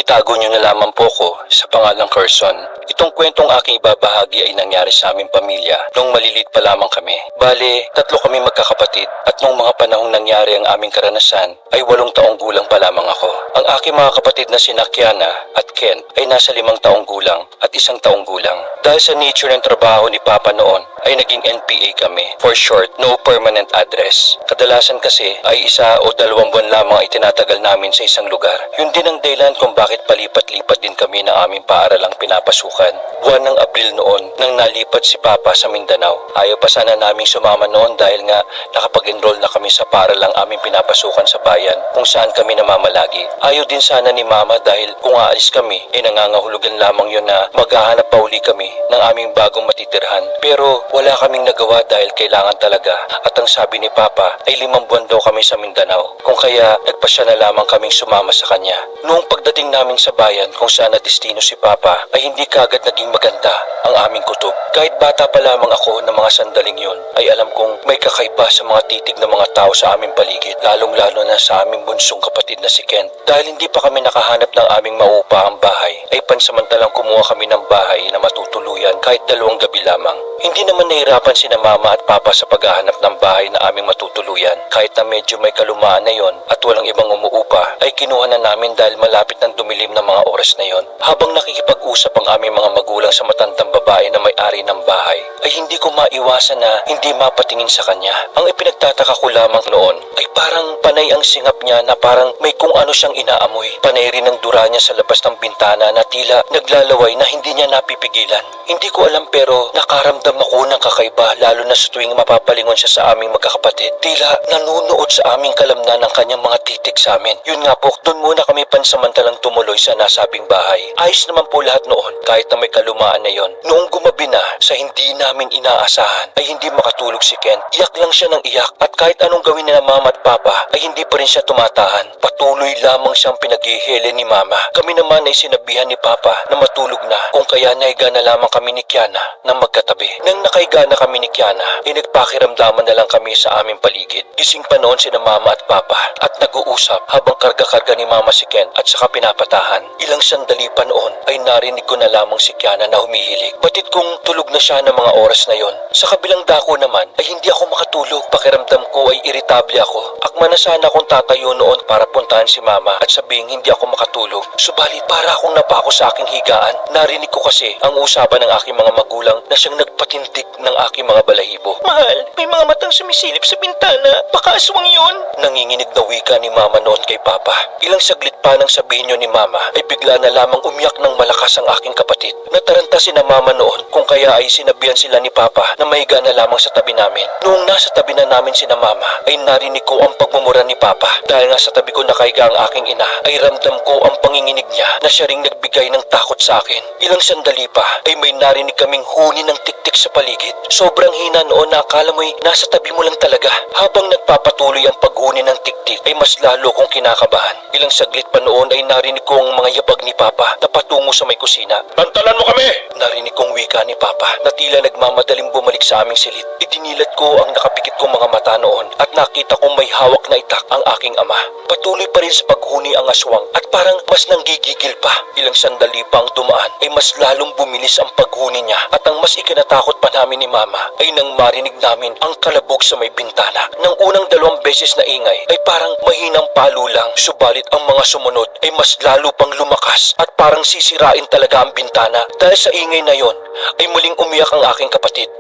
Itago niyo na lamang po ko sa pangalang Carson. Itong kwentong aking ibabahagi ay nangyari sa aming pamilya nung malilit pa lamang kami. Bale, 3 kami magkakapatid at nung mga panahong nangyari ang aming karanasan ay 8 taong gulang pa lamang ako. Ang aking mga kapatid na sina Kiana at Ken ay nasa 5 taong gulang at 1 taong gulang. Dahil sa nature ng trabaho ni Papa noon ay naging NPA kami. For short, no permanent address. Kadalasan kasi ay 1 o 2 buwan lamang ay tinatagal namin sa isang lugar. Yun din ang dahilan kung bakit palipat-lipat din kami ng aming paaralang pinapasukan. Buwan ng Abril noon nang nalipat si Papa sa Mindanao. Ayaw pa sana naming sumama noon dahil nga nakapag-enroll na kami sa paaralang aming pinapasukan sa bayan kung saan kami namamalagi. Ayaw din sana ni Mama dahil kung aalis kami ay nangangahulugan lamang yun na maghahanap pa uli kami ng aming bagong matitirhan. Pero wala kaming nagawa dahil kailangan talaga at ang sabi ni Papa ay 5 buwan daw kami sa Mindanao kung kaya nagpasya na lamang kaming sumama sa kanya. Noong pagdating namin sa bayan kung saan na destino si Papa ay hindi kaagad naging maganda ang aming kutob. Kahit bata pa lamang ako ng mga sandaling yun ay alam kong may kakaiba sa mga titig ng mga tao sa aming paligid, lalong-lalo na sa aming bunsong kapatid na si Kent. Dahil hindi pa kami nakahanap ng aming mauupahang bahay ay pansamantalang kumuha kami ng bahay na matutuluyan kahit 2 gabi lamang. Hindi naman nahirapan sina Mama at Papa sa paghahanap ng bahay na aming matutuluyan. Kahit na medyo may kalumaan na yon at walang ibang umuupa ay kinuha na namin dahil malapit ng dumilim ng mga oras na yon. Habang nakikipag-usap ang aming mga magulang sa matandang babae na may-ari ng bahay ay hindi ko maiwasan na hindi mapatingin sa kanya. Ang ipinagtataka ko lamang noon ay parang panay ang singap niya na parang may kung ano siyang inaamoy. Panay rin ang dura niya sa labas ng bintana na tila naglalaway na hindi niya napipigilan. Hindi ko alam pero nakaramdam ako ng kakaiba lalo na sa tuwing mapapalingon siya sa aming magkakapatid. Tila nanunood sa aming kalamnan ng kanyang mga titig sa amin. Yun nga po, doon muna kami pansamantalang tumuloy sa nasabing bahay. Ayos naman po lahat noon kahit na may kalumaan na yon. Noong gumabi na sa hindi namin inaasahan ay hindi makatulog si Ken. Iyak lang siya ng iyak at kahit anong gawin nila Mama at Papa ay hindi pa rin siya tumatahan. Patuloy lamang siyang pinaghihili ni Mama. Kami naman ay sinabihan ni Papa na matulog na kung kaya nahiga na lamang kami ni Kiana ng magkatabi. Nang nakahiga na kami ni Kiana ay nagpakiramdaman na lang kami sa aming paligid. Gising pa noon sina Mama at Papa at nag-uusap habang karga-karga ni Mama si Ken at saka pinapatahan. Ilang sandali pa noon ay narinig ko na lamang si Kiana na humihilig. Batid kong tulog na siya ng mga oras na yon. Sa kabilang dako naman ay hindi ako makatulog. Pakiramdam ko ay iritable ako. Akma na sana akong tatayo noon para puntahan si Mama at sabihing hindi ako makatulog. Subalit para akong napako sa aking higaan. Narinig ko kasi ang usapan ng aking mga magulang na siyang nagpatindig ng aking mga balahibo. Mahal, may mga matang sumisilip sa bintana. Baka aswang yun. Nanginginig na wika ni Mama noon kay Papa. Ilang saglit pa nang sabihin yun ni Mama ay bigla na lamang umiyak ng malakas ang aking kapatid. Nataranta si na Mama noon kung kaya ay sinabihan sila ni Papa na mahiga na lamang sa tabi namin. Noong nasa tabi na namin si na Mama ay narinig ko ang pagmumura ni Papa. Dahil nga sa tabi ko nakahiga ang aking ina ay ramdam ko ang panginginig niya na siya ring nagbigay ng takot sa akin. Ilang sandali pa ay may narinig kaming huni ng tiktik sa paligid. Sobrang hina noon na akala mo'y nasa tabi mo lang talaga. Habang nagpapatuloy ang paghuni ng tiktik ay mas lalo kong kinakabahan. Ilang saglit pa noon ay narinig ko ang mga yabag ni Papa na patungo sa may kusina. Bantalan mo kami! Narinig kong wika ni Papa na tila nagmamadaling bumalik sa aming silid. Idinilat ko ang nakapikit kong mga mata noon at nakita kong may hawak na itak ang aking ama. Patuloy pa rin sa paghuni ang aswang at parang mas nanggigigil pa. Ilang sandali pa ang dumaan ay mas lalong bumilis ang paghuni niya at ang mas ikinatakot pa namin ni Mama ay nang marinig namin ang kalabog sa may bintana. Nang unang 2 beses na ingay ay parang mahinang palo lang, subalit ang mga sumunod ay mas lalo pang lumakas at parang sisirain talaga ang bintana. Dahil sa ingay na yon ay muling umiyak ang aking kapatid.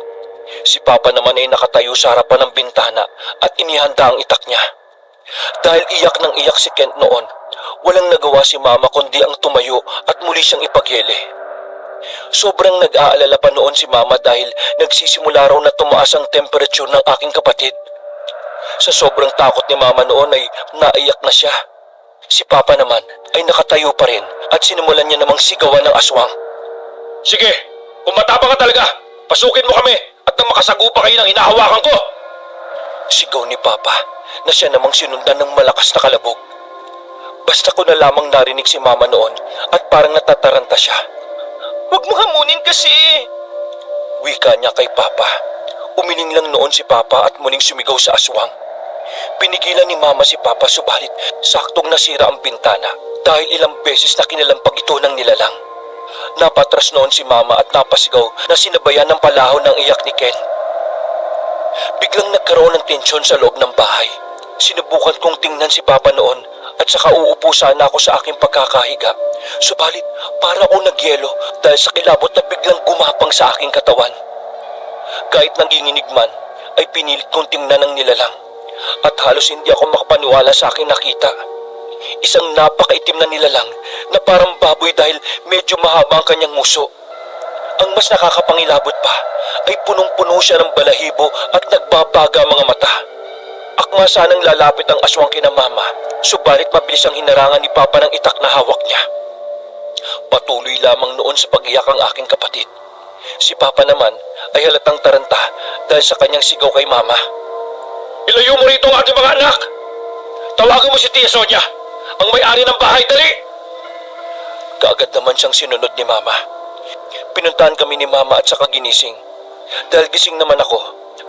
Si Papa naman ay nakatayo sa harapan ng bintana at inihanda ang itak niya. Dahil iyak ng iyak si Kent noon, walang nagawa si Mama kundi ang tumayo at muli siyang ipaghili. Sobrang nag-aalala pa noon si Mama dahil nagsisimula raw na tumaas ang temperature ng aking kapatid. Sa sobrang takot ni Mama noon ay naiyak na siya. Si Papa naman ay nakatayo pa rin at sinimulan niya namang sigawan ng aswang. Sige, kung matapang ka talaga, pasukin mo kami at nang makasagupa kayo ng hinahawakan ko. Sigaw ni Papa na siya namang sinundan ng malakas na kalabog. Basta ko na lamang narinig si Mama noon at parang natataranta siya. Huwag mo hamunin kasi. Wika niya kay Papa. Umiling lang noon si Papa at muling sumigaw sa aswang. Pinigilan ni Mama si Papa subalit saktong nasira ang bintana. dahil ilang beses na kinalampag ito ng nilalang. Napatras noon si Mama at napasigaw na sinabayan ng palahon ng iyak ni Ken. Biglang nagkaroon ng tensyon sa loob ng bahay. Sinubukan kong tingnan si Papa noon at saka uupo sana ako sa aking pagkakahiga. Subalit para akong nagyelo dahil sa kilabot na biglang gumapang sa aking katawan. Kahit nanginginig man ay pinilit kong tingnan ng nilalang at halos hindi ako makapaniwala sa aking nakita. Isang napakaitim na nilalang na parang baboy dahil medyo mahaba ang kanyang nguso. Ang mas nakakapangilabot pa ay punong-puno siya ng balahibo at nagbabaga mga mata. Akma sanang lalapit ang aswang kina Mama, subalit mabilis ang hinarangan ni Papa ng itak na hawak niya. Patuloy lamang noon sa pag-iyak ang aking kapatid. Si Papa naman ay halatang taranta dahil sa kanyang sigaw kay Mama. "Ilayo mo rito ang ating mga anak! Tawagan mo si Tia Sonia, ang may-ari ng bahay, dali!" Kaagad naman siyang sinunod ni Mama. Pinuntahan kami ni Mama at saka ginising. Dahil gising naman ako,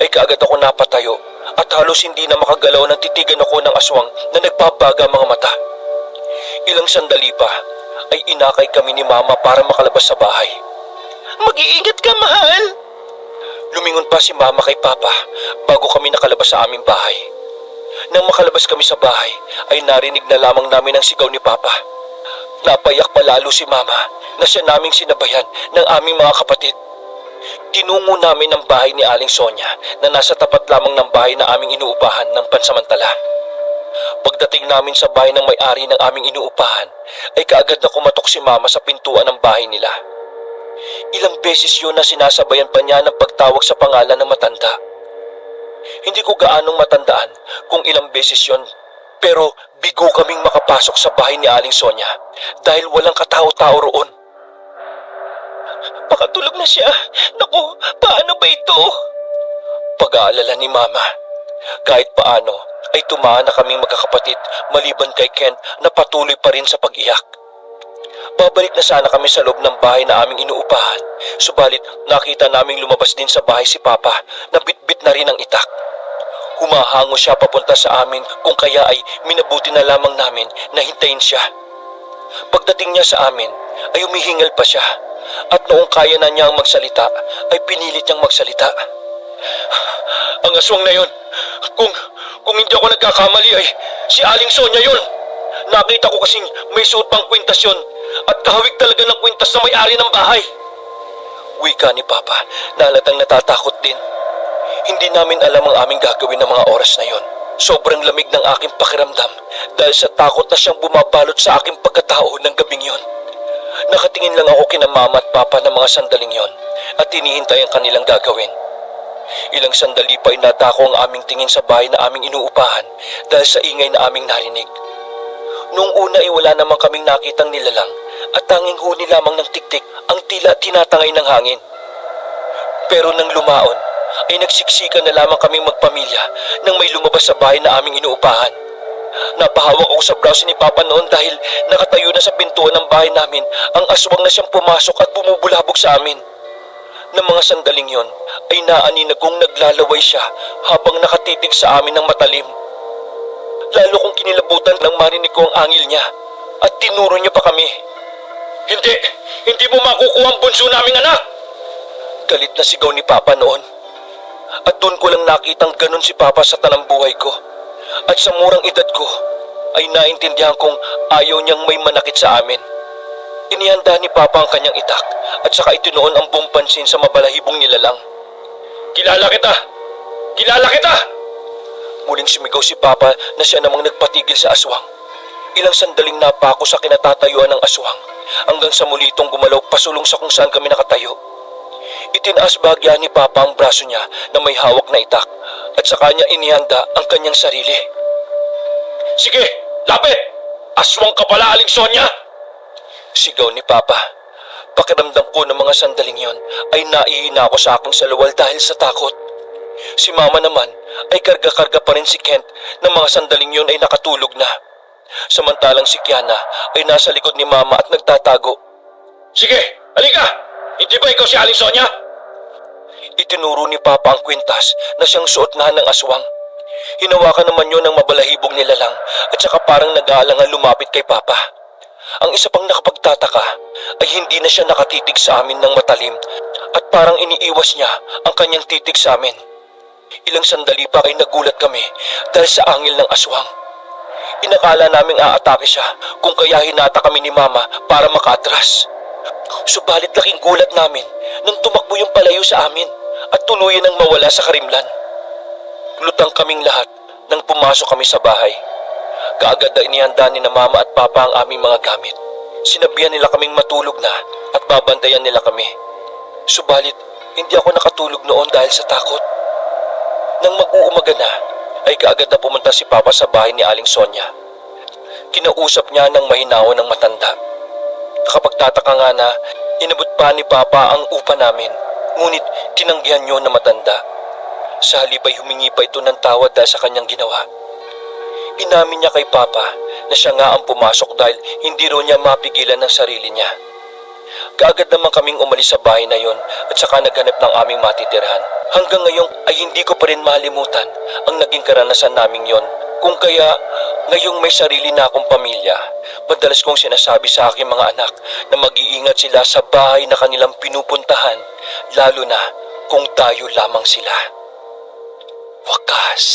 ay kaagad ako napatayo at halos hindi na makagalaw nang titigan ako ng aswang na nagbabaga mga mata. Ilang sandali pa ay inakay kami ni Mama para makalabas sa bahay. "Mag-iingat ka, mahal!" Lumingon pa si Mama kay Papa bago kami nakalabas sa aming bahay. Nang makalabas kami sa bahay ay narinig na lamang namin ang sigaw ni Papa. Napayak pa lalo si Mama na siya naming sinabayan ng aming mga kapatid. Tinungo namin ang bahay ni Aling Sonia na nasa tapat lamang ng bahay na aming inuupahan ng pansamantala. Pagdating namin sa bahay ng may-ari ng aming inuupahan ay kaagad na kumatok si Mama sa pintuan ng bahay nila. Ilang beses yun na sinasabayan pa niya ng pagtawag sa pangalan ng matanda. Hindi ko gaanong matandaan kung ilang beses yun, pero bigo kaming makapasok sa bahay ni Aling Sonia dahil walang katao-tao roon. "Pakatulog na siya. Naku, paano ba ito?" Pag-aalala ni Mama. Kahit paano ay tumaan na kaming magkakapatid maliban kay Ken na patuloy pa rin sa pag-iyak. Babalik na sana kami sa loob ng bahay na aming inuupahan, subalit nakita naming lumabas din sa bahay si Papa na bitbit na rin ang itak. Humahango siya papunta sa amin kung kaya ay minabuti na lamang namin na hintayin siya. Pagdating niya sa amin ay humihingal pa siya at noong kaya na niyang magsalita ay pinilit niyang magsalita. "Ang aswang na yun, kung hindi ako nagkakamali ay si Aling Sonia yun. Nakita ko kasing may suot pang kwintas yun at kahawig talaga ng kwintas na may-ari ng bahay." Wika ni Papa na halatang natatakot din. Hindi namin alam ang aming gagawin ng mga oras na yon. Sobrang lamig ng aking pakiramdam dahil sa takot na siyang bumabalot sa aking pagkatao ng gabing yon. Nakatingin lang ako kina Mama at Papa ng mga sandaling yon at hinihintay ang kanilang gagawin. Ilang sandali pa ay nadako ang aming tingin sa bahay na aming inuupahan dahil sa ingay na aming narinig. Noong una ay wala naman kaming nakitang nilalang at tanging huni lamang ng tiktik ang tila tinatangay ng hangin. Pero nang lumaon ay nagsiksikan na lamang kaming magpamilya nang may lumabas sa bahay na aming inuupahan. Napahawak ako sa braso ni Papa noon dahil nakatayo na sa pintuan ng bahay namin ang aswang na siyang pumasok at bumubulabog sa amin. Nang mga sandaling yon ay naaninag kong naglalaway siya habang nakatitig sa amin ng matalim. Lalo kong kinilabutan nang marinig ko ang angil niya at tinuro niya pa kami. Hindi mo makukuha ang bunso naming anak!" Galit na sigaw ni Papa noon. At doon ko lang nakitang ganun si Papa sa tanang buhay ko. At sa murang edad ko ay naintindihan kong ayaw niyang may manakit sa amin. Inihanda ni Papa ang kanyang itak at saka itinuon ang buong pansin sa mabalahibong nilalang. Kilala kita! Muling sumigaw si Papa na siya namang nagpatigil sa aswang. Ilang sandaling napako sa kinatatayuan ng aswang hanggang sa muli itong gumalaw pasulong sa kung saan kami nakatayo. Itinaas bahagya ni Papa ang braso niya na may hawak na itak at sa kanya inihanda ang kanyang sarili. "Sige, lapit! Aswang ka pala, Aling Sonia!" Sigaw ni Papa. Pakiramdam ko ng mga sandaling yon ay naihina ako sa aking salawal dahil sa takot. Si Mama naman ay karga-karga pa rin si Kent na mga sandaling yon ay nakatulog na. Samantalang si Kiana ay nasa likod ni Mama at nagtatago. "Sige, halika! Hindi ba ikaw si Aling Sonia?" Itinuro ni Papa ang kwintas na siyang suot nga ng aswang. Hinawakan naman yun ng mabalahibong nilalang at saka parang nag-aalangan lumapit kay Papa. Ang isa pang nakapagtataka ay hindi na siya nakatitig sa amin ng matalim at parang iniiwas niya ang kanyang titig sa amin. Ilang sandali pa ay nagulat kami dahil sa angil ng aswang. Inakala naming aatake siya kung kaya hinata kami ni Mama para makaatras. Subalit laking gulat namin nang tumakbo yung palayo sa amin at tuluyan nang mawala sa karimlan. Lutang kaming lahat nang pumasok kami sa bahay. Kaagad na inihanda ni na Mama at Papa ang aming mga gamit. Sinabihan nila kaming matulog na at babantayan nila kami. Subalit, hindi ako nakatulog noon dahil sa takot. Nang mag-uumaga na, ay kaagad na pumunta si Papa sa bahay ni Aling Sonia. Kinausap niya ng mahinawan ng matanda. Nakapagtataka nga na inabot pa ni Papa ang upa namin, ngunit tinanggihan niyo na matanda. Sa halip ay humingi pa ito ng tawad dahil sa kanyang ginawa. Inamin niya kay Papa na siya nga ang pumasok dahil hindi raw niya mapigilan ng sarili niya. Kaagad naman kaming umalis sa bahay na yon at saka naghanap ng aming matitirhan. Hanggang ngayon ay hindi ko pa rin malimutan ang naging karanasan naming yon. Kung kaya ngayong may sarili na akong pamilya, madalas kong sinasabi sa aking mga anak na mag-iingat sila sa bahay na kanilang pinupuntahan, lalo na kung dayo lamang sila. Wakas.